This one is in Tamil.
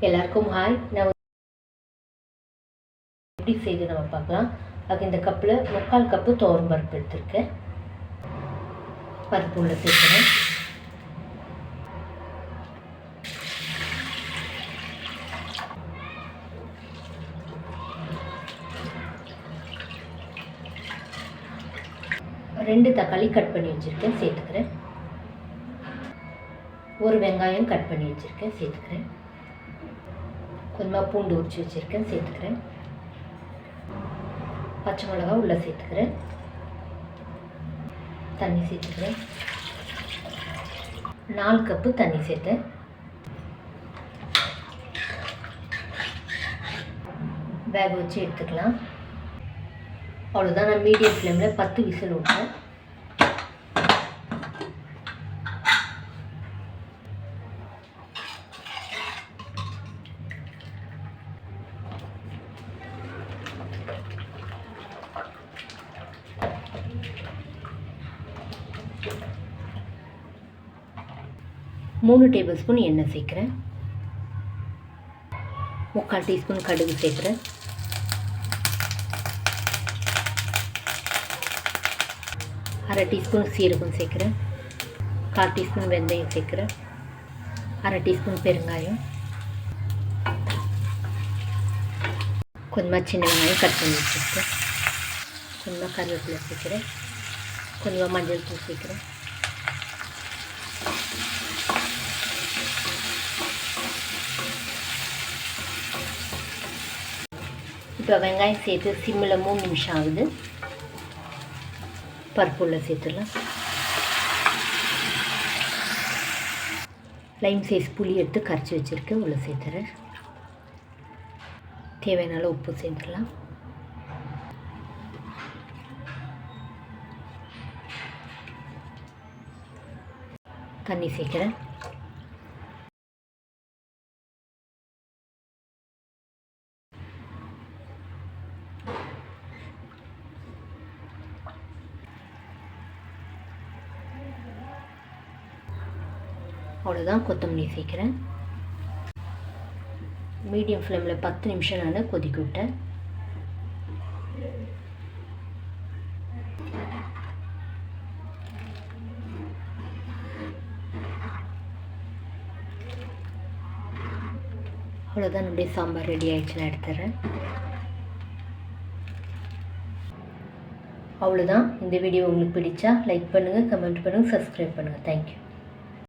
எல்லாருக்கும் ஹாய். நான் எப்படி செய்து நம்ம பார்க்கலாம். அதுக்கு இந்த கப்பில் 3/4 கப்பு துவரம் பருப்பு எடுத்துருக்கேன். பருப்பு உள்ள சேர்க்குறேன். ரெண்டு தக்காளி கட் பண்ணி வச்சுருக்கேன், சேர்த்துக்கிறேன். ஒரு வெங்காயம் கட் பண்ணி வச்சுருக்கேன், சேர்த்துக்கிறேன். கொஞ்சமாக பூண்டு உரிச்சு வச்சுருக்கேன், சேர்த்துக்கிறேன். பச்சை மிளகா உள்ளே சேர்த்துக்கிறேன். தண்ணி சேர்த்துக்கிறேன். 4 கப்பு தண்ணி சேர்த்தேன். வேக வச்சு எடுத்துக்கலாம். அவ்வளோதான். நான் மீடியம் ஃப்ளேமில் 10 விசில் விட்டேன். மூணு டேபிள் ஸ்பூன் எண்ணெய் சேர்க்குறேன். 3/4 டீஸ்பூன் கடுகு சேர்க்குறேன். அரை டீஸ்பூன் சீரகம் சேர்க்குறேன். 1/4 டீஸ்பூன் வெந்தயம் சேர்க்குறேன். அரை டீஸ்பூன் பெருங்காயம். கொஞ்சமாக சின்ன வெங்காயம் கட் பண்ணி வச்சுருக்கேன். கொஞ்சமாக கருவேப்பிலை சேர்க்குறேன். கொஞ்சமாக மஞ்சள் தூள் சேர்க்குறேன். இப்போ வெங்காயம் சேர்த்து சிம்மில் 3 நிமிஷம் ஆகுது. பருப்பு உள்ள சேர்த்துடலாம். லைம் சைஸ் புளி எடுத்து கரைச்சி வச்சுருக்கேன், உள்ளே சேர்த்துறேன். தேவையான உப்பு சேர்த்துடலாம். தண்ணி சேர்க்குறேன். அவ்வளோதான். கொத்தமல்லி சேர்க்குறேன். மீடியம் ஃப்ளேமில் 10 நிமிஷம் நான் கொதிக்க விட்டேன். அவ்வளோதான். நம்முடைய சாம்பார் ரெடி ஆகிடுச்சு. நான் எடுத்துறேன். அவ்வளோதான். இந்த வீடியோ உங்களுக்கு பிடிச்சா லைக் பண்ணுங்கள், கமெண்ட் பண்ணுங்கள், சப்ஸ்கிரைப் பண்ணுங்கள். தேங்க்யூ.